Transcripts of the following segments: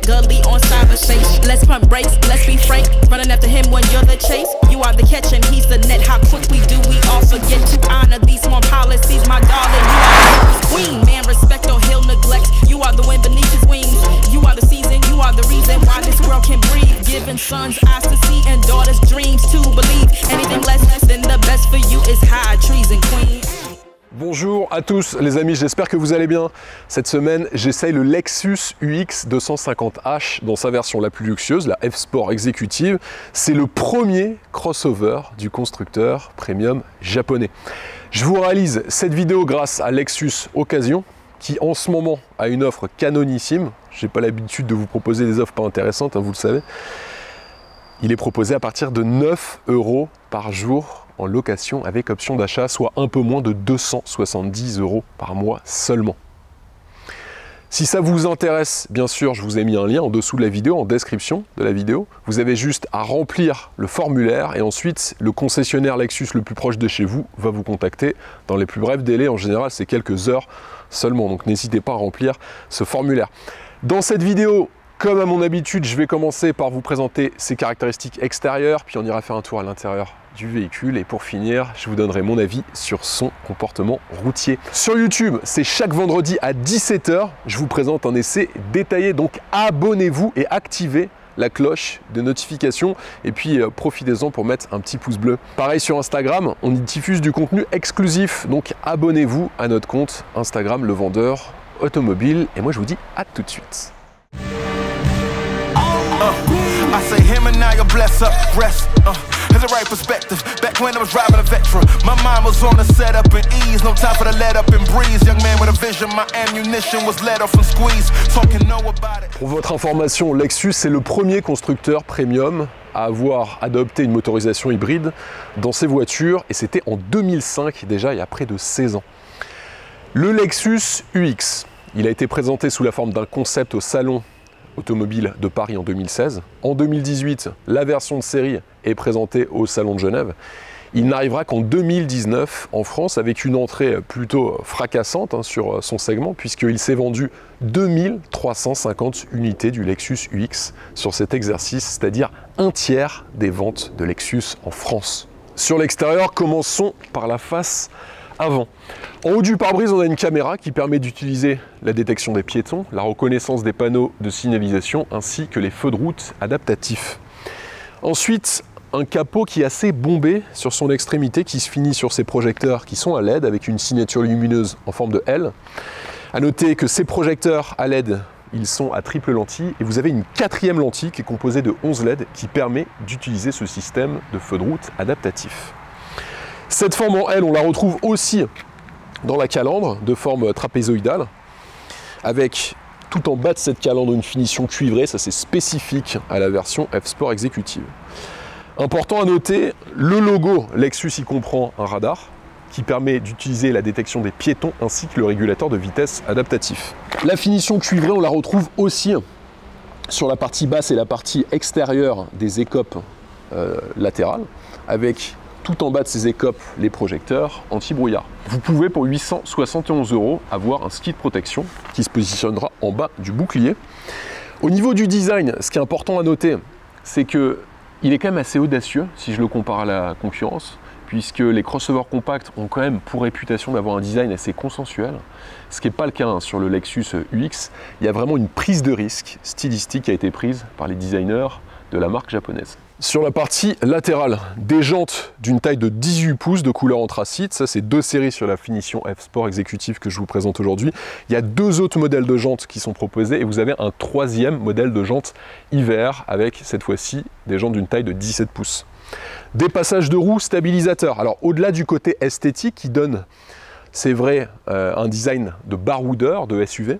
gully on cyberspace. Let's pump brakes, let's be frank. Running after him when you're the chase. You are the catch and he's the net. How quickly do we all forget to honor these small policies, my darling? You are the queen, man, respect or he'll neglect. You are the wind beneath his wings. You are the season, you are the reason why this world can breathe. Giving sons eyes to see and daughters dreams to believe. Anything less than the best for you is high treason, queen. Bonjour à tous les amis, j'espère que vous allez bien. Cette semaine, j'essaye le Lexus UX 250H dans sa version la plus luxueuse, la F-Sport Executive. C'est le premier crossover du constructeur premium japonais. Je vous réalise cette vidéo grâce à Lexus Occasion, qui en ce moment a une offre canonissime. Je n'ai pas l'habitude de vous proposer des offres pas intéressantes, hein, vous le savez. Il est proposé à partir de 9 € par jour en location avec option d'achat, soit un peu moins de 270 € par mois seulement. Si ça vous intéresse, bien sûr, je vous ai mis un lien en dessous de la vidéo, en description de la vidéo. Vous avez juste à remplir le formulaire et ensuite le concessionnaire Lexus le plus proche de chez vous va vous contacter dans les plus brefs délais. En général, c'est quelques heures seulement, donc n'hésitez pas à remplir ce formulaire. Dans cette vidéo, comme à mon habitude, je vais commencer par vous présenter ses caractéristiques extérieures, puis on ira faire un tour à l'intérieur du véhicule et pour finir, je vous donnerai mon avis sur son comportement routier. Sur YouTube, c'est chaque vendredi à 17 h, je vous présente un essai détaillé, donc abonnez-vous et activez la cloche de notification et puis profitez-en pour mettre un petit pouce bleu. Pareil sur Instagram, on y diffuse du contenu exclusif, donc abonnez-vous à notre compte Instagram, le vendeur automobile, et moi je vous dis à tout de suite. I say him and now you're blessed up, rest, has the right perspective. Back when I was driving a Vectra, my mind was on the setup and ease. No time for the let up and breeze. Young man with a vision, my ammunition was let off and squeeze. Talking no about it. Pour votre information, Lexus est le premier constructeur premium à avoir adopté une motorisation hybride dans ses voitures et c'était en 2005 déjà, il y a près de 16 ans. Le Lexus UX, il a été présenté sous la forme d'un concept au salon automobile de Paris en 2016. En 2018, la version de série est présentée au Salon de Genève. Il n'arrivera qu'en 2019 en France avec une entrée plutôt fracassante sur son segment puisqu'il s'est vendu 2350 unités du Lexus UX sur cet exercice, c'est-à-dire un tiers des ventes de Lexus en France. Sur l'extérieur, commençons par la face avant. En haut du pare-brise, on a une caméra qui permet d'utiliser la détection des piétons, la reconnaissance des panneaux de signalisation ainsi que les feux de route adaptatifs. Ensuite, un capot qui est assez bombé sur son extrémité qui se finit sur ses projecteurs qui sont à LED avec une signature lumineuse en forme de L. A noter que ces projecteurs à LED, ils sont à triple lentille et vous avez une quatrième lentille qui est composée de 11 LED qui permet d'utiliser ce système de feux de route adaptatif. Cette forme en L, on la retrouve aussi dans la calandre de forme trapézoïdale, avec tout en bas de cette calandre une finition cuivrée, ça c'est spécifique à la version F-Sport Executive. Important à noter, le logo Lexus y comprend un radar qui permet d'utiliser la détection des piétons ainsi que le régulateur de vitesse adaptatif. La finition cuivrée, on la retrouve aussi sur la partie basse et la partie extérieure des écopes latérales, avec tout en bas de ces écopes, les projecteurs anti-brouillard. Vous pouvez pour 871 € avoir un ski de protection qui se positionnera en bas du bouclier. Au niveau du design, ce qui est important à noter, c'est qu'il est quand même assez audacieux si je le compare à la concurrence, puisque les crossovers compacts ont quand même pour réputation d'avoir un design assez consensuel, ce qui n'est pas le cas sur le Lexus UX. Il y a vraiment une prise de risque stylistique qui a été prise par les designers de la marque japonaise. Sur la partie latérale, des jantes d'une taille de 18 pouces de couleur anthracite, ça c'est deux séries sur la finition F-Sport Executive que je vous présente aujourd'hui. Il y a deux autres modèles de jantes qui sont proposés et vous avez un troisième modèle de jantes hiver avec cette fois-ci des jantes d'une taille de 17 pouces. Des passages de roues stabilisateurs. Alors au-delà du côté esthétique qui donne, c'est vrai, un design de baroudeur, de SUV,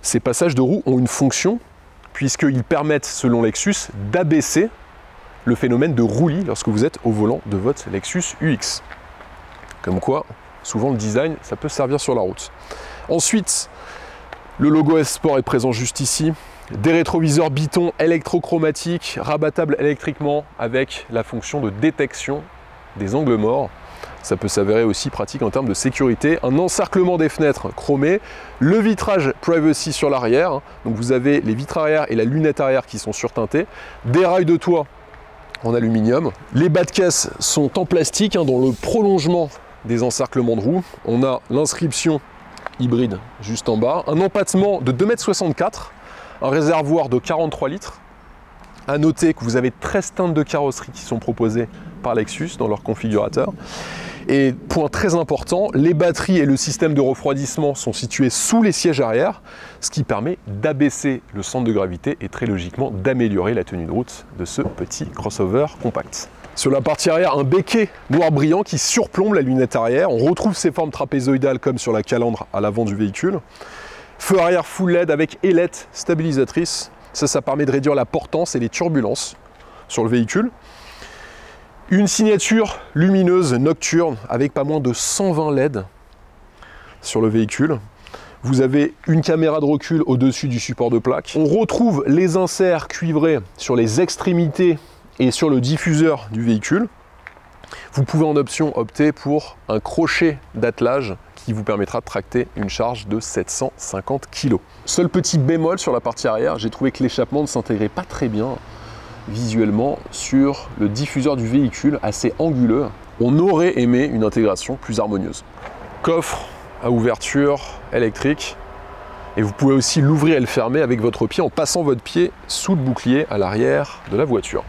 ces passages de roues ont une fonction puisqu'ils permettent, selon Lexus, d'abaisser le phénomène de roulis lorsque vous êtes au volant de votre Lexus UX. Comme quoi, souvent le design, ça peut servir sur la route. Ensuite, le logo F-Sport est présent juste ici. Des rétroviseurs Biton électrochromatiques, rabattables électriquement avec la fonction de détection des angles morts. Ça peut s'avérer aussi pratique en termes de sécurité. Un encerclement des fenêtres chromé, le vitrage privacy sur l'arrière. Donc vous avez les vitres arrière et la lunette arrière qui sont surteintées, des rails de toit en aluminium. Les bas de caisse sont en plastique, dans le prolongement des encerclements de roues. On a l'inscription hybride juste en bas, un empattement de 2,64 m, un réservoir de 43 litres. À noter que vous avez 13 teintes de carrosserie qui sont proposées par Lexus dans leur configurateur. Et point très important, les batteries et le système de refroidissement sont situés sous les sièges arrière, ce qui permet d'abaisser le centre de gravité et très logiquement d'améliorer la tenue de route de ce petit crossover compact. Sur la partie arrière, un béquet noir brillant qui surplombe la lunette arrière. On retrouve ces formes trapézoïdales comme sur la calandre à l'avant du véhicule. Feu arrière full LED avec ailette stabilisatrice. Ça permet de réduire la portance et les turbulences sur le véhicule. Une signature lumineuse nocturne avec pas moins de 120 LED sur le véhicule. Vous avez une caméra de recul au-dessus du support de plaque. On retrouve les inserts cuivrés sur les extrémités et sur le diffuseur du véhicule. Vous pouvez en option opter pour un crochet d'attelage qui vous permettra de tracter une charge de 750 kg. Seul petit bémol sur la partie arrière, j'ai trouvé que l'échappement ne s'intégrait pas très bien visuellement sur le diffuseur du véhicule, assez anguleux. On aurait aimé une intégration plus harmonieuse. Coffre à ouverture électrique, et vous pouvez aussi l'ouvrir et le fermer avec votre pied en passant votre pied sous le bouclier à l'arrière de la voiture.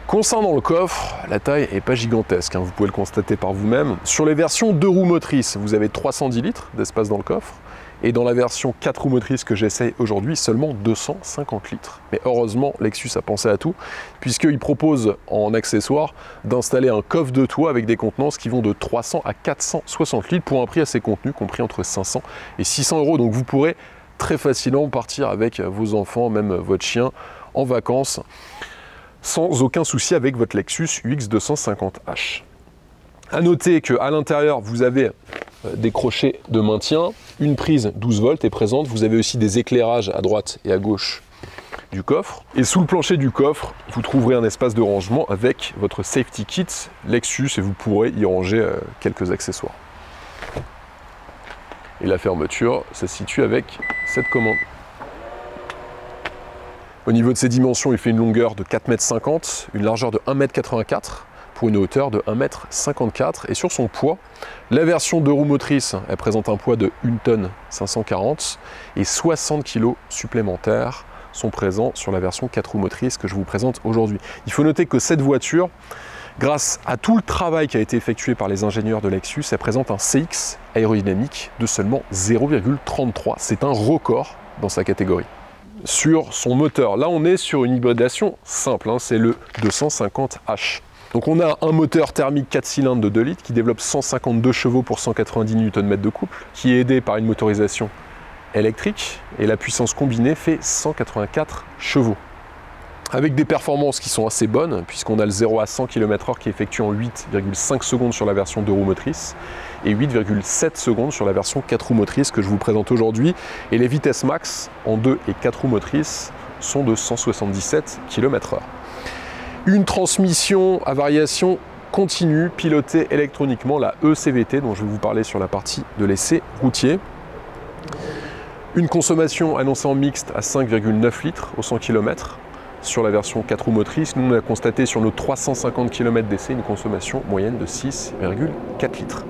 Concernant le coffre, la taille n'est pas gigantesque, vous pouvez le constater par vous-même. Sur les versions 2 roues motrices, vous avez 310 litres d'espace dans le coffre. Et dans la version 4 roues motrices que j'essaye aujourd'hui, seulement 250 litres. Mais heureusement, Lexus a pensé à tout, puisqu'il propose en accessoire d'installer un coffre de toit avec des contenances qui vont de 300 à 460 litres pour un prix assez contenu, compris entre 500 et 600 €. Donc vous pourrez très facilement partir avec vos enfants, même votre chien, en vacances, sans aucun souci avec votre Lexus UX 250H. A noter qu'à l'intérieur, vous avez des crochets de maintien, une prise 12 volts est présente, vous avez aussi des éclairages à droite et à gauche du coffre. Et sous le plancher du coffre, vous trouverez un espace de rangement avec votre safety kit Lexus et vous pourrez y ranger quelques accessoires. Et la fermeture, ça se situe avec cette commande. Au niveau de ses dimensions, il fait une longueur de 4,50 m, une largeur de 1,84 m, pour une hauteur de 1,54 m. Et sur son poids, la version 2 roues motrices, elle présente un poids de 1 tonne 540 et 60 kg supplémentaires sont présents sur la version 4 roues motrices que je vous présente aujourd'hui. Il faut noter que cette voiture, grâce à tout le travail qui a été effectué par les ingénieurs de Lexus, elle présente un CX aérodynamique de seulement 0,33. C'est un record dans sa catégorie. Sur son moteur, là on est sur une hybridation simple, c'est le 250H. Donc on a un moteur thermique 4 cylindres de 2 litres qui développe 152 chevaux pour 190 Nm de couple, qui est aidé par une motorisation électrique et la puissance combinée fait 184 chevaux. Avec des performances qui sont assez bonnes, puisqu'on a le 0 à 100 km/h qui est effectué en 8,5 secondes sur la version 2 roues motrices et 8,7 secondes sur la version 4 roues motrices que je vous présente aujourd'hui. Et les vitesses max en 2 et 4 roues motrices sont de 177 km/h. Une transmission à variation continue pilotée électroniquement, la ECVT, dont je vais vous parler sur la partie de l'essai routier. Une consommation annoncée en mixte à 5,9 litres au 100 km. Sur la version 4 roues motrices, nous on a constaté sur nos 350 km d'essai une consommation moyenne de 6,4 litres.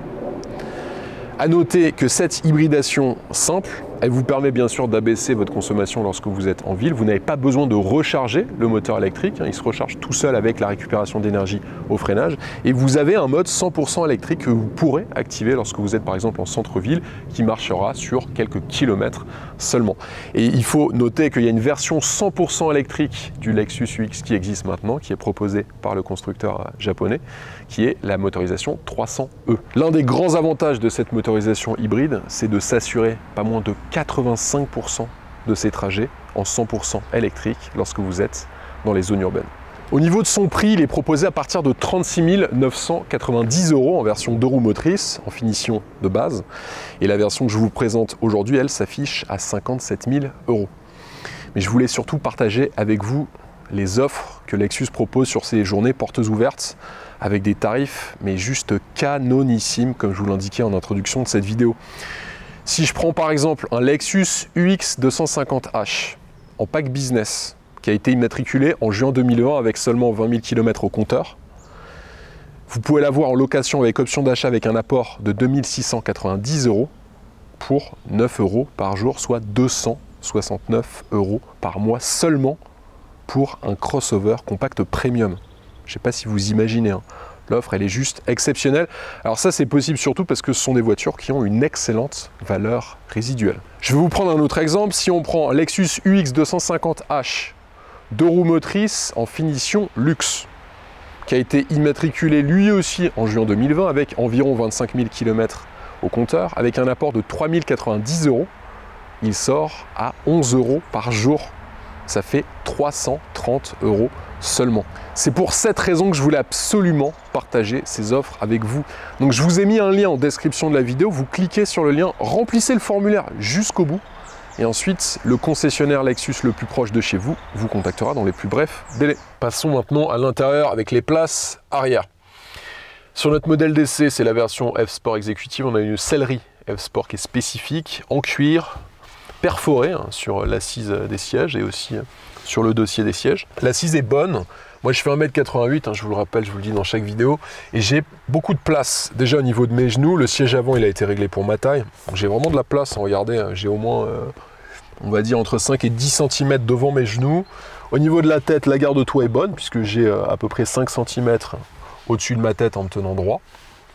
A noter que cette hybridation simple, elle vous permet bien sûr d'abaisser votre consommation lorsque vous êtes en ville. Vous n'avez pas besoin de recharger le moteur électrique, il se recharge tout seul avec la récupération d'énergie au freinage. Et vous avez un mode 100% électrique que vous pourrez activer lorsque vous êtes par exemple en centre-ville, qui marchera sur quelques kilomètres seulement. Et il faut noter qu'il y a une version 100% électrique du Lexus UX qui existe maintenant, qui est proposée par le constructeur japonais, qui est la motorisation 300E. L'un des grands avantages de cette motorisation hybride, c'est de s'assurer pas moins de 85% de ces trajets en 100% électrique lorsque vous êtes dans les zones urbaines. Au niveau de son prix, il est proposé à partir de 36 990 € en version 2 roues motrices, en finition de base. Et la version que je vous présente aujourd'hui, elle s'affiche à 57 000 €. Mais je voulais surtout partager avec vous les offres que Lexus propose sur ses journées portes ouvertes avec des tarifs mais juste canonissimes comme je vous l'indiquais en introduction de cette vidéo. Si je prends par exemple un Lexus UX 250H en pack business qui a été immatriculé en juin 2020 avec seulement 20 000 km au compteur, vous pouvez l'avoir en location avec option d'achat avec un apport de 2690 € pour 9 € par jour, soit 269 € par mois seulement pour un crossover compact premium. Je ne sais pas si vous imaginez, hein. L'offre elle est juste exceptionnelle. Alors ça c'est possible surtout parce que ce sont des voitures qui ont une excellente valeur résiduelle. Je vais vous prendre un autre exemple. Si on prend un Lexus UX 250H, 2 roues motrices en finition luxe, qui a été immatriculé lui aussi en juin 2020 avec environ 25 000 km au compteur, avec un apport de 3 090 €, il sort à 11 € par jour. Ça fait 330 € seulement. C'est pour cette raison que je voulais absolument partager ces offres avec vous. Donc je vous ai mis un lien en description de la vidéo, vous cliquez sur le lien, remplissez le formulaire jusqu'au bout et ensuite le concessionnaire Lexus le plus proche de chez vous vous contactera dans les plus brefs délais. Passons maintenant à l'intérieur avec les places arrière. Sur notre modèle d'essai, c'est la version F-Sport Executive, on a une sellerie F-Sport qui est spécifique, en cuir, perforée hein, sur l'assise des sièges et aussi sur le dossier des sièges. L'assise est bonne. Moi je fais 1m88, hein, je vous le rappelle, je vous le dis dans chaque vidéo, et j'ai beaucoup de place. Déjà au niveau de mes genoux, le siège avant il a été réglé pour ma taille. J'ai vraiment de la place, hein, regardez, j'ai au moins, on va dire entre 5 et 10 cm devant mes genoux. Au niveau de la tête, la garde-toit est bonne, puisque j'ai à peu près 5 cm au-dessus de ma tête en me tenant droit.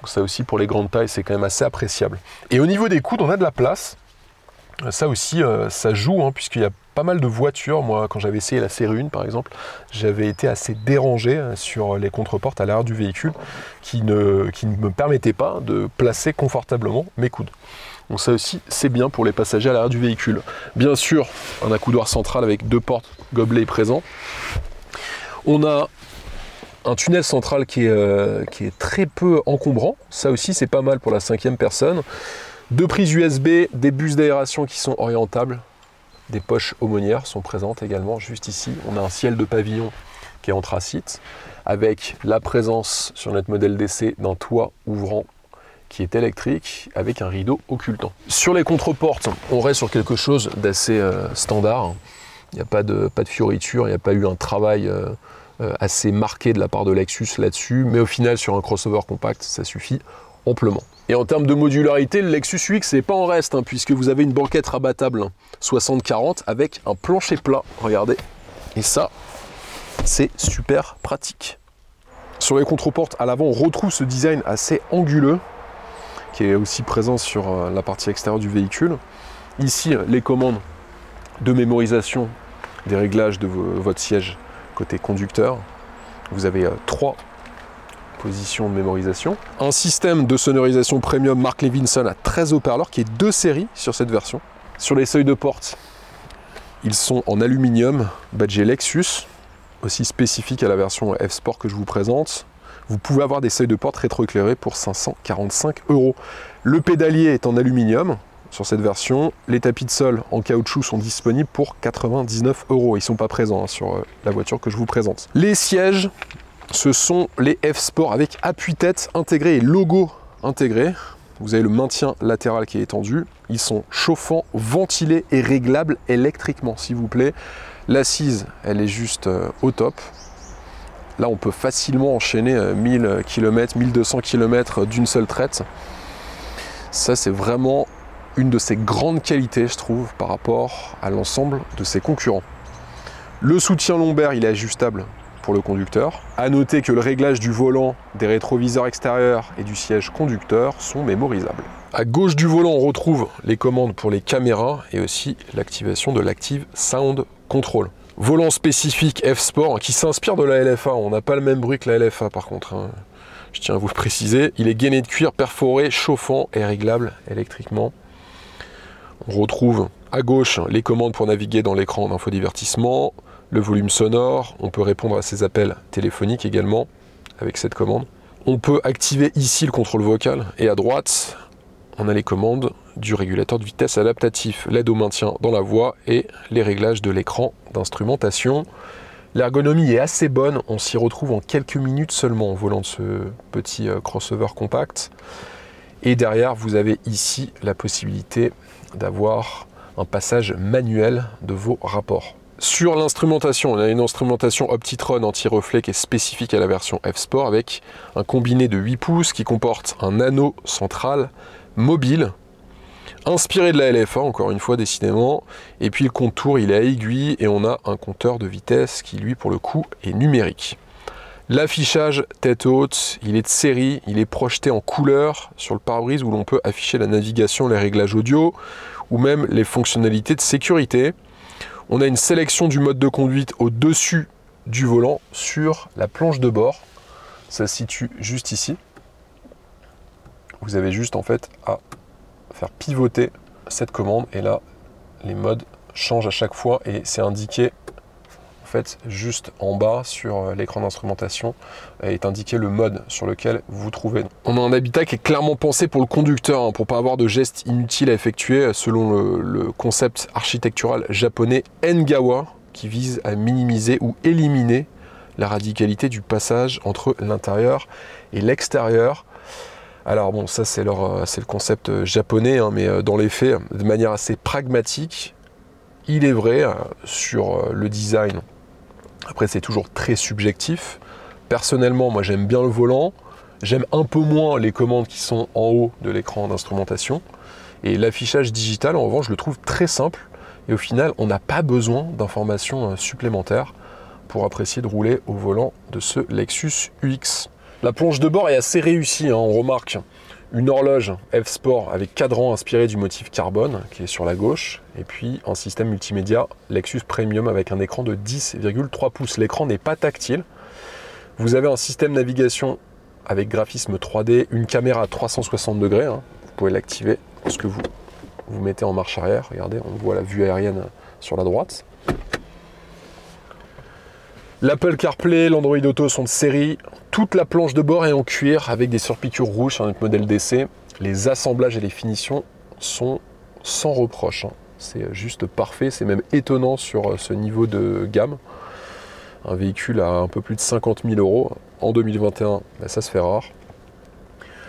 Donc ça aussi pour les grandes tailles, c'est quand même assez appréciable. Et au niveau des coudes, on a de la place. Ça aussi, ça joue, hein, puisqu'il y a pas mal de voitures. Moi, quand j'avais essayé la série 1, par exemple, j'avais été assez dérangé sur les contreportes à l'arrière du véhicule qui ne me permettaient pas de placer confortablement mes coudes. Donc ça aussi, c'est bien pour les passagers à l'arrière du véhicule. Bien sûr, un accoudoir central avec 2 portes gobelets présents. On a un tunnel central qui est très peu encombrant. Ça aussi, c'est pas mal pour la 5e personne. 2 prises USB, des bus d'aération qui sont orientables, des poches aumônières sont présentes également juste ici. On a un ciel de pavillon qui est anthracite, avec la présence sur notre modèle d'essai d'un toit ouvrant qui est électrique, avec un rideau occultant. Sur les contreportes, on reste sur quelque chose d'assez standard. Il n'y a pas de fioritures, il n'y a pas eu un travail assez marqué de la part de Lexus là-dessus, mais au final, sur un crossover compact, ça suffit amplement. Et en termes de modularité, le Lexus UX n'est pas en reste, hein, puisque vous avez une banquette rabattable 60-40 avec un plancher plat, regardez. Et ça, c'est super pratique. Sur les contreportes à l'avant, on retrouve ce design assez anguleux, qui est aussi présent sur la partie extérieure du véhicule. Ici, les commandes de mémorisation des réglages de votre siège côté conducteur. Vous avez 3 position de mémorisation. Un système de sonorisation premium Mark Levinson à 13 haut-parleurs qui est 2 séries sur cette version. Sur les seuils de porte, ils sont en aluminium badgé Lexus, aussi spécifique à la version F-Sport que je vous présente. Vous pouvez avoir des seuils de porte rétroéclairés pour 545 €. Le pédalier est en aluminium sur cette version. Les tapis de sol en caoutchouc sont disponibles pour 99 €. Ils ne sont pas présents hein, sur la voiture que je vous présente. Les sièges, ce sont les F-Sport avec appuie-tête intégré et logo intégré. Vous avez le maintien latéral qui est étendu. Ils sont chauffants, ventilés et réglables électriquement, s'il vous plaît. L'assise, elle est juste au top. Là, on peut facilement enchaîner 1000 km, 1200 km d'une seule traite. Ça, c'est vraiment une de ses grandes qualités, je trouve, par rapport à l'ensemble de ses concurrents. Le soutien lombaire, il est ajustable pour le conducteur. À noter que le réglage du volant, des rétroviseurs extérieurs et du siège conducteur sont mémorisables. À gauche du volant, on retrouve les commandes pour les caméras et aussi l'activation de l'Active Sound Control. Volant spécifique F-Sport qui s'inspire de la LFA. On n'a pas le même bruit que la LFA par contre, hein. Je tiens à vous le préciser. Il est gainé de cuir, perforé, chauffant et réglable électriquement. On retrouve à gauche les commandes pour naviguer dans l'écran d'infodivertissement, le volume sonore, on peut répondre à ses appels téléphoniques également avec cette commande. On peut activer ici le contrôle vocal et à droite, on a les commandes du régulateur de vitesse adaptatif, l'aide au maintien dans la voie et les réglages de l'écran d'instrumentation. L'ergonomie est assez bonne, on s'y retrouve en quelques minutes seulement en volant de ce petit crossover compact. Et derrière, vous avez ici la possibilité d'avoir un passage manuel de vos rapports. Sur l'instrumentation, on a une instrumentation Optitron anti-reflet qui est spécifique à la version F-Sport avec un combiné de 8 pouces qui comporte un anneau central mobile, inspiré de la LF1, encore une fois décidément, et puis le contour il est à aiguille et on a un compteur de vitesse qui lui pour le coup est numérique. L'affichage tête haute, il est de série, il est projeté en couleur sur le pare-brise où l'on peut afficher la navigation, les réglages audio ou même les fonctionnalités de sécurité. On a une sélection du mode de conduite au-dessus du volant sur la planche de bord. Ça se situe juste ici. Vous avez juste en fait à faire pivoter cette commande et là les modes changent à chaque fois et c'est indiqué en fait juste en bas sur l'écran d'instrumentation est indiqué le mode sur lequel vous vous trouvez. On a un habitat qui est clairement pensé pour le conducteur, hein, pour pas avoir de gestes inutiles à effectuer selon le concept architectural japonais Engawa qui vise à minimiser ou éliminer la radicalité du passage entre l'intérieur et l'extérieur. Alors bon, ça c'est le concept japonais, hein, mais dans les faits, de manière assez pragmatique, il est vrai sur le design. Après c'est toujours très subjectif. Personnellement, moi j'aime bien le volant, j'aime un peu moins les commandes qui sont en haut de l'écran d'instrumentation. Et l'affichage digital, en revanche, je le trouve très simple. Et au final, on n'a pas besoin d'informations supplémentaires pour apprécier de rouler au volant de ce Lexus UX. La planche de bord est assez réussie, hein, on remarque une horloge F-Sport avec cadran inspiré du motif carbone qui est sur la gauche et puis un système multimédia Lexus Premium avec un écran de 10,3 pouces. L'écran n'est pas tactile. Vous avez un système navigation avec graphisme 3D, une caméra à 360 degrés, hein. Vous pouvez l'activer lorsque vous mettez en marche arrière. Regardez, on voit la vue aérienne sur la droite. L'Apple CarPlay, l'Android Auto sont de série. Toute la planche de bord est en cuir avec des surpiqûres rouges sur notre modèle DC. Les assemblages et les finitions sont sans reproche, hein. C'est juste parfait, c'est même étonnant sur ce niveau de gamme. Un véhicule à un peu plus de 50 000 € en 2021, ben ça se fait rare.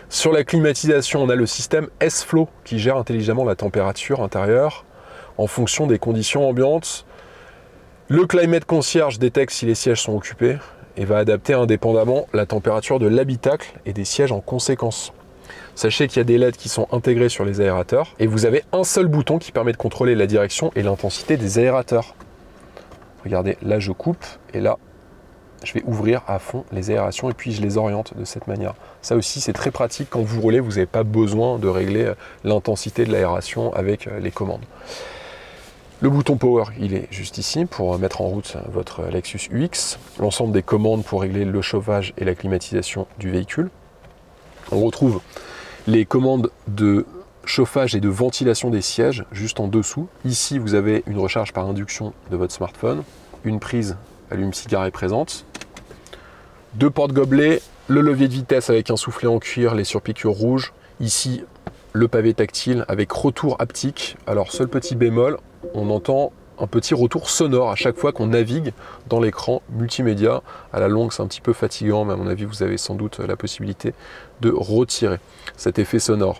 Sur la climatisation, on a le système S-Flow qui gère intelligemment la température intérieure en fonction des conditions ambiantes. Le Climate Concierge détecte si les sièges sont occupés et va adapter indépendamment la température de l'habitacle et des sièges en conséquence. Sachez qu'il y a des LED qui sont intégrés sur les aérateurs et vous avez un seul bouton qui permet de contrôler la direction et l'intensité des aérateurs. Regardez, là je coupe et là je vais ouvrir à fond les aérations et puis je les oriente de cette manière. Ça aussi c'est très pratique quand vous roulez, vous n'avez pas besoin de régler l'intensité de l'aération avec les commandes. Le bouton Power, il est juste ici pour mettre en route votre Lexus UX. L'ensemble des commandes pour régler le chauffage et la climatisation du véhicule. On retrouve les commandes de chauffage et de ventilation des sièges juste en dessous. Ici, vous avez une recharge par induction de votre smartphone. Une prise allume-cigare est présente. 2 porte-gobelets, le levier de vitesse avec un soufflet en cuir, les surpiqûres rouges. Ici, le pavé tactile avec retour haptique. Alors, seul petit bémol, on entend un petit retour sonore à chaque fois qu'on navigue dans l'écran multimédia. À la longue, c'est un petit peu fatigant, mais à mon avis, vous avez sans doute la possibilité de retirer cet effet sonore.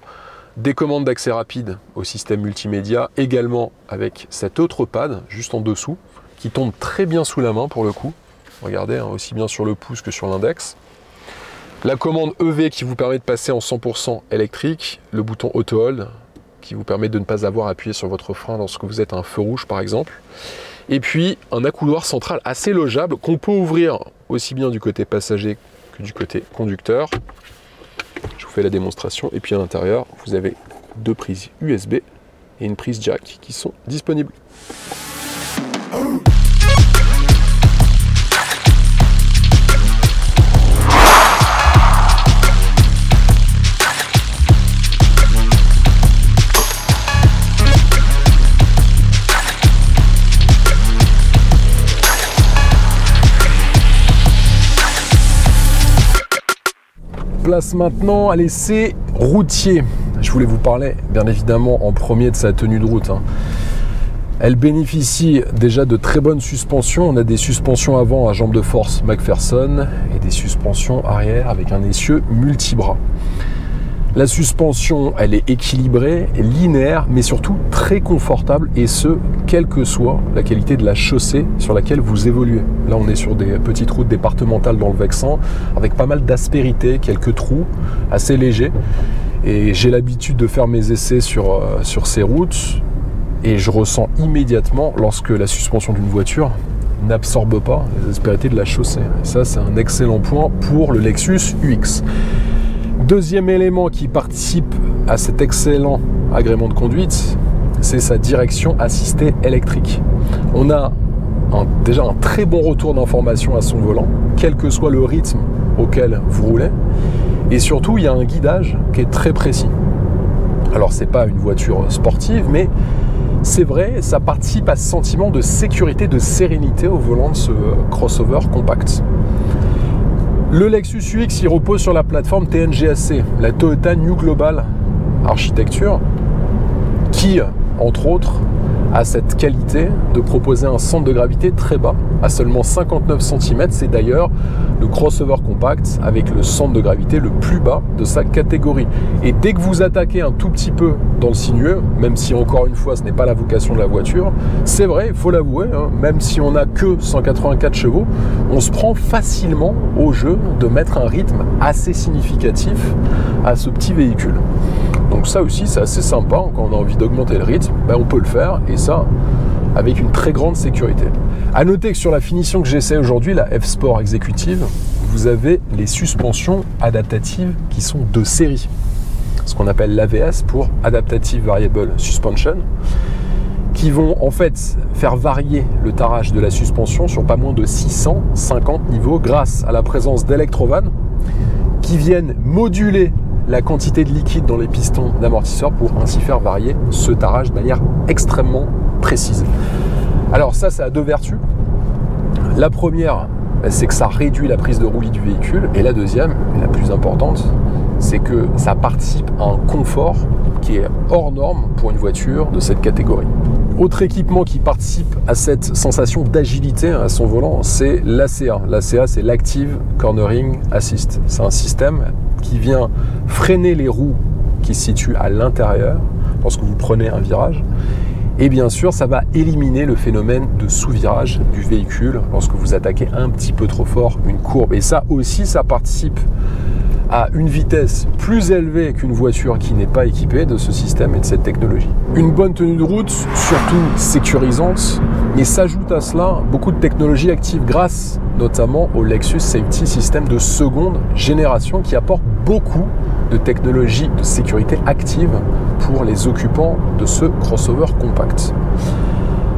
Des commandes d'accès rapide au système multimédia, également avec cet autre pad juste en dessous, qui tombe très bien sous la main pour le coup. Regardez, hein, aussi bien sur le pouce que sur l'index. La commande EV qui vous permet de passer en 100% électrique, le bouton Auto Hold qui vous permet de ne pas avoir à appuyer sur votre frein lorsque vous êtes à un feu rouge par exemple. Et puis un accoudoir central assez logeable qu'on peut ouvrir aussi bien du côté passager que du côté conducteur. Je vous fais la démonstration et puis à l'intérieur vous avez 2 prises USB et une prise jack qui sont disponibles. Place maintenant à l'essai routier. Je voulais vous parler bien évidemment en premier de sa tenue de route, hein. Elle bénéficie déjà de très bonnes suspensions. On a des suspensions avant à jambes de force McPherson et des suspensions arrière avec un essieu multibras. La suspension, elle est équilibrée, linéaire, mais surtout très confortable, et ce, quelle que soit la qualité de la chaussée sur laquelle vous évoluez. Là, on est sur des petites routes départementales dans le Vexin, avec pas mal d'aspérité, quelques trous, assez légers. Et j'ai l'habitude de faire mes essais sur ces routes, et je ressens immédiatement, lorsque la suspension d'une voiture n'absorbe pas les aspérités de la chaussée. Et ça, c'est un excellent point pour le Lexus UX. Deuxième élément qui participe à cet excellent agrément de conduite, c'est sa direction assistée électrique. On a déjà un très bon retour d'information à son volant, quel que soit le rythme auquel vous roulez. Et surtout, il y a un guidage qui est très précis. Alors, c'est pas une voiture sportive, mais c'est vrai, ça participe à ce sentiment de sécurité, de sérénité au volant de ce crossover compact. Le Lexus UX, il repose sur la plateforme TNGAC, la Toyota New Global Architecture, qui, entre autres, a cette qualité de proposer un centre de gravité très bas, à seulement 59 cm. C'est d'ailleurs le crossover compact avec le centre de gravité le plus bas de sa catégorie. Et dès que vous attaquez un tout petit peu dans le sinueux, même si encore une fois ce n'est pas la vocation de la voiture, c'est vrai, il faut l'avouer, hein, même si on n'a que 184 chevaux, on se prend facilement au jeu de mettre un rythme assez significatif à ce petit véhicule. Donc ça aussi, c'est assez sympa, quand on a envie d'augmenter le rythme, on peut le faire, et ça avec une très grande sécurité. A noter que sur la finition que j'essaie aujourd'hui, la F-Sport Executive, vous avez les suspensions adaptatives qui sont de série. Ce qu'on appelle l'AVS pour Adaptative Variable Suspension, qui vont en fait faire varier le tarage de la suspension sur pas moins de 650 niveaux grâce à la présence d'électrovannes qui viennent moduler la quantité de liquide dans les pistons d'amortisseur pour ainsi faire varier ce tarage de manière extrêmement précise. Alors ça a deux vertus. La première, c'est que ça réduit la prise de roulis du véhicule, et la deuxième, et la plus importante, c'est que ça participe à un confort qui est hors norme pour une voiture de cette catégorie. Autre équipement qui participe à cette sensation d'agilité à son volant, c'est l'ACA. L'ACA, c'est l'Active Cornering Assist. C'est un système qui vient freiner les roues qui se situent à l'intérieur lorsque vous prenez un virage. Et bien sûr, ça va éliminer le phénomène de sous-virage du véhicule lorsque vous attaquez un petit peu trop fort une courbe. Et ça aussi, ça participe à une vitesse plus élevée qu'une voiture qui n'est pas équipée de ce système et de cette technologie. Une bonne tenue de route, surtout sécurisante, mais s'ajoute à cela beaucoup de technologies actives grâce notamment au Lexus Safety System de seconde génération qui apporte beaucoup de technologies de sécurité active pour les occupants de ce crossover compact.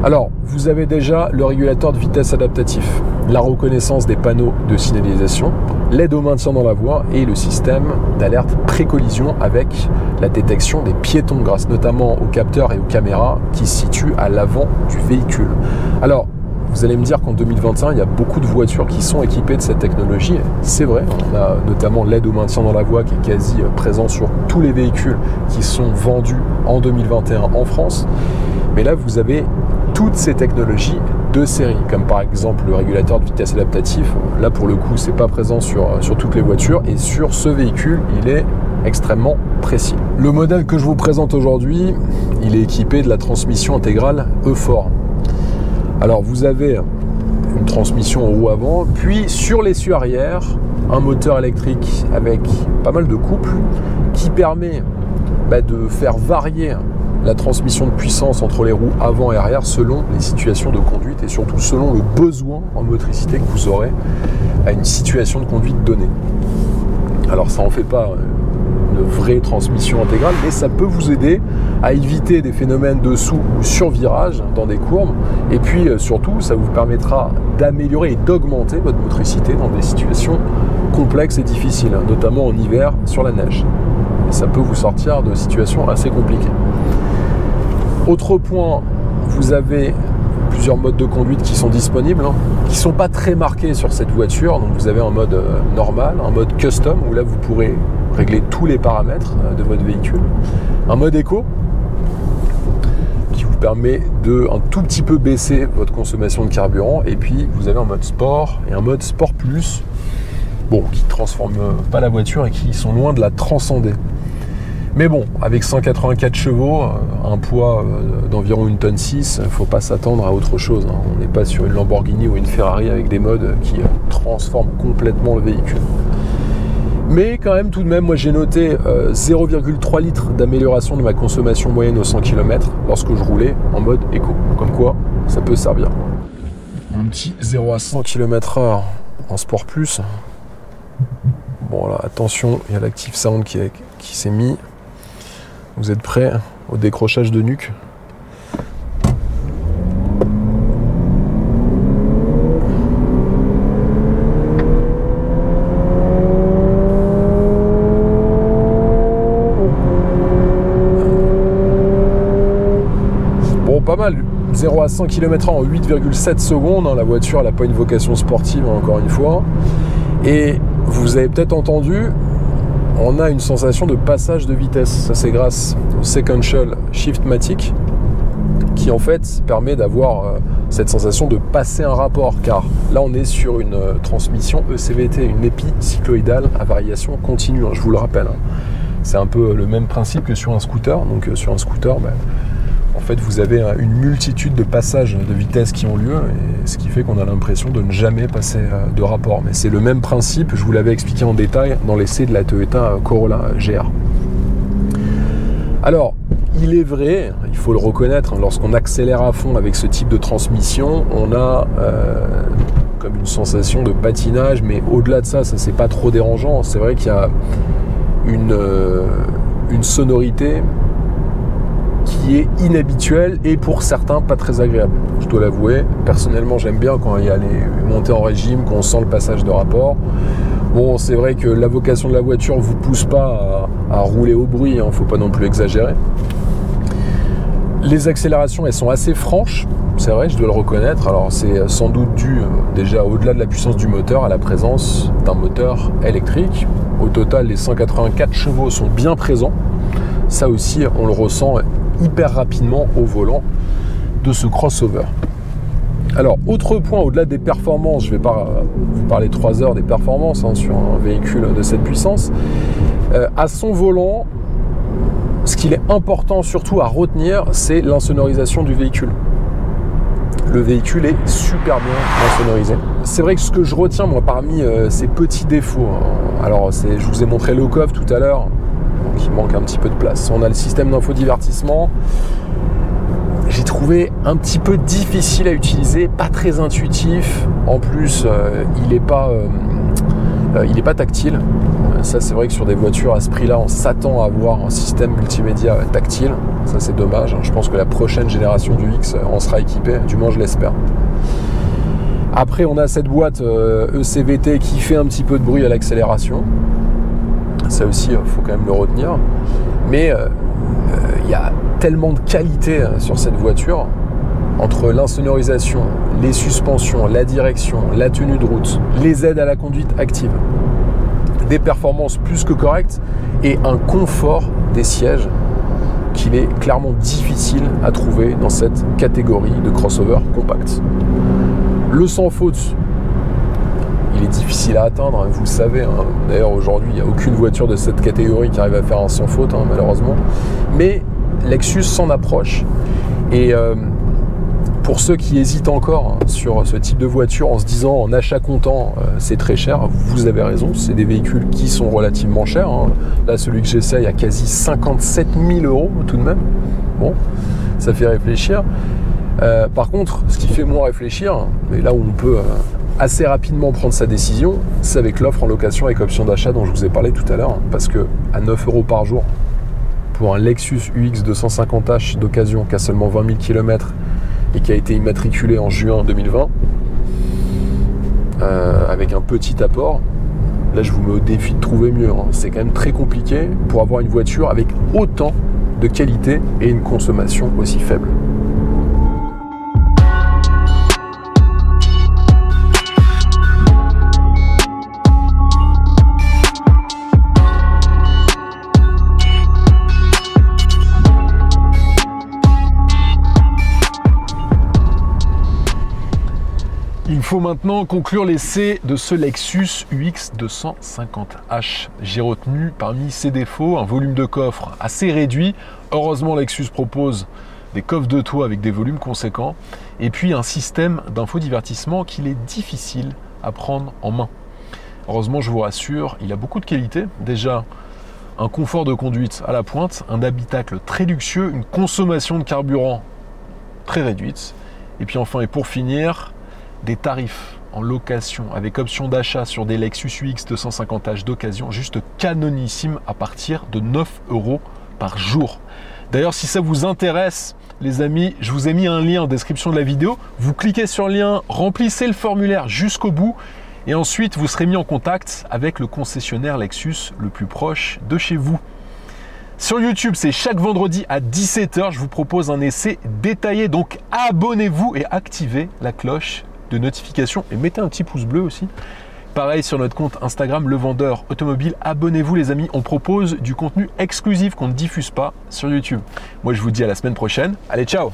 Alors, vous avez déjà le régulateur de vitesse adaptatif, la reconnaissance des panneaux de signalisation, l'aide au maintien dans la voie et le système d'alerte pré-collision avec la détection des piétons grâce notamment aux capteurs et aux caméras qui se situent à l'avant du véhicule. Alors, vous allez me dire qu'en 2021, il y a beaucoup de voitures qui sont équipées de cette technologie. C'est vrai, on a notamment l'aide au maintien dans la voie qui est quasi présent sur tous les véhicules qui sont vendus en 2021 en France. Mais là, vous avez toutes ces technologies de série, comme par exemple le régulateur de vitesse adaptatif. Là, pour le coup, c'est pas présent sur toutes les voitures, et sur ce véhicule, il est extrêmement précis. Le modèle que je vous présente aujourd'hui, il est équipé de la transmission intégrale E-Fort. Alors, vous avez une transmission en roue avant, puis sur l'essieu arrière, un moteur électrique avec pas mal de couples qui permet de faire varier la transmission de puissance entre les roues avant et arrière selon les situations de conduite et surtout selon le besoin en motricité que vous aurez à une situation de conduite donnée. Alors ça en fait pas une vraie transmission intégrale, mais ça peut vous aider à éviter des phénomènes de sous ou survirage dans des courbes, et puis surtout ça vous permettra d'améliorer et d'augmenter votre motricité dans des situations complexes et difficiles, notamment en hiver sur la neige. Et ça peut vous sortir de situations assez compliquées. Autre point, vous avez plusieurs modes de conduite qui sont disponibles, qui ne sont pas très marqués sur cette voiture. Donc vous avez un mode normal, un mode custom, où là vous pourrez régler tous les paramètres de votre véhicule. Un mode éco, qui vous permet de un tout petit peu baisser votre consommation de carburant. Et puis vous avez un mode sport et un mode sport plus, bon, qui ne transforment pas la voiture et qui sont loin de la transcender. Mais bon, avec 184 chevaux, un poids d'environ 1,6 tonne, il ne faut pas s'attendre à autre chose. On n'est pas sur une Lamborghini ou une Ferrari avec des modes qui transforment complètement le véhicule. Mais quand même, tout de même, moi j'ai noté 0,3 litres d'amélioration de ma consommation moyenne au 100 km lorsque je roulais en mode éco. Comme quoi, ça peut servir. Un petit 0 à 100 km/h en sport plus. Bon là, attention, il y a l'Active Sound qui s'est mis. Vous êtes prêts au décrochage de nuque? Bon, pas mal. 0 à 100 km/h en 8,7 secondes. La voiture, elle n'a pas une vocation sportive, encore une fois. Et vous avez peut-être entendu, on a une sensation de passage de vitesse. Ça, c'est grâce au Sequential Shift-Matic qui, en fait, permet d'avoir cette sensation de passer un rapport. Car là, on est sur une transmission ECVT, une épicycloïdale à variation continue, je vous le rappelle. C'est un peu le même principe que sur un scooter. Donc, sur un scooter, en fait, vous avez une multitude de passages de vitesse qui ont lieu, et ce qui fait qu'on a l'impression de ne jamais passer de rapport. Mais c'est le même principe, je vous l'avais expliqué en détail dans l'essai de la Toyota Corolla GR. Alors, il est vrai, il faut le reconnaître, lorsqu'on accélère à fond avec ce type de transmission, on a comme une sensation de patinage, mais au-delà de ça, c'est pas trop dérangeant. C'est vrai qu'il y a une sonorité qui est inhabituel et pour certains pas très agréable. Je dois l'avouer, personnellement j'aime bien quand il y a les montées en régime, quand on sent le passage de rapport. Bon, c'est vrai que la vocation de la voiture ne vous pousse pas à rouler au bruit, faut pas non plus exagérer. Les accélérations, elles sont assez franches, c'est vrai, je dois le reconnaître. Alors c'est sans doute dû déjà au-delà de la puissance du moteur à la présence d'un moteur électrique. Au total, les 184 chevaux sont bien présents. Ça aussi, on le ressent hyper rapidement au volant de ce crossover. Alors, autre point, au-delà des performances, je ne vais pas vous parler 3 heures des performances sur un véhicule de cette puissance. À son volant, ce qu'il est important surtout à retenir, c'est l'insonorisation du véhicule. Le véhicule est super bien insonorisé. C'est vrai que ce que je retiens, moi, parmi ces petits défauts, alors je vous ai montré le coffre tout à l'heure, qui manque un petit peu de place. On a le système d'infodivertissement. J'ai trouvé un petit peu difficile à utiliser, pas très intuitif. En plus, il n'est pas tactile. Ça, c'est vrai que sur des voitures à ce prix-là, on s'attend à avoir un système multimédia tactile. Ça, c'est dommage. Je pense que la prochaine génération du X en sera équipée, du moins je l'espère. Après, on a cette boîte ECVT qui fait un petit peu de bruit à l'accélération. Ça aussi, il faut quand même le retenir. Mais il y a tellement de qualité sur cette voiture, entre l'insonorisation, les suspensions, la direction, la tenue de route, les aides à la conduite active, des performances plus que correctes et un confort des sièges qu'il est clairement difficile à trouver dans cette catégorie de crossover compact. Le sans faute, il est difficile à atteindre, vous le savez. D'ailleurs, aujourd'hui, il n'y a aucune voiture de cette catégorie qui arrive à faire un sans faute, malheureusement. Mais Lexus s'en approche. Et pour ceux qui hésitent encore sur ce type de voiture en se disant en achat comptant, c'est très cher, vous avez raison, c'est des véhicules qui sont relativement chers. Là, celui que j'essaye a quasi 57 000 € tout de même. Bon, ça fait réfléchir. Par contre, ce qui fait moins réfléchir, mais là où on peut assez rapidement prendre sa décision, c'est avec l'offre en location avec option d'achat dont je vous ai parlé tout à l'heure, parce que à 9 € par jour pour un Lexus UX 250H d'occasion qui a seulement 20 000 km et qui a été immatriculé en juin 2020 avec un petit apport, là je vous mets au défi de trouver mieux. C'est quand même très compliqué pour avoir une voiture avec autant de qualité et une consommation aussi faible. faut maintenant conclure l'essai de ce Lexus UX 250H. J'ai retenu parmi ses défauts un volume de coffre assez réduit. Heureusement, Lexus propose des coffres de toit avec des volumes conséquents et puis un système d'infodivertissement qu'il est difficile à prendre en main. Heureusement, je vous rassure, il a beaucoup de qualités. Déjà, un confort de conduite à la pointe, un habitacle très luxueux, une consommation de carburant très réduite. Et puis enfin, et pour finir, des tarifs en location avec option d'achat sur des Lexus UX 250H d'occasion juste canonissimes à partir de 9 € par jour. D'ailleurs, si ça vous intéresse, les amis, je vous ai mis un lien en description de la vidéo. Vous cliquez sur le lien, remplissez le formulaire jusqu'au bout et ensuite vous serez mis en contact avec le concessionnaire Lexus le plus proche de chez vous. Sur YouTube, c'est chaque vendredi à 17 h. Je vous propose un essai détaillé. Donc abonnez-vous et activez la cloche de notification et mettez un petit pouce bleu aussi. Pareil sur notre compte Instagram, Le Vendeur Automobile. Abonnez-vous les amis, on propose du contenu exclusif qu'on ne diffuse pas sur YouTube. Moi je vous dis à la semaine prochaine. Allez, ciao!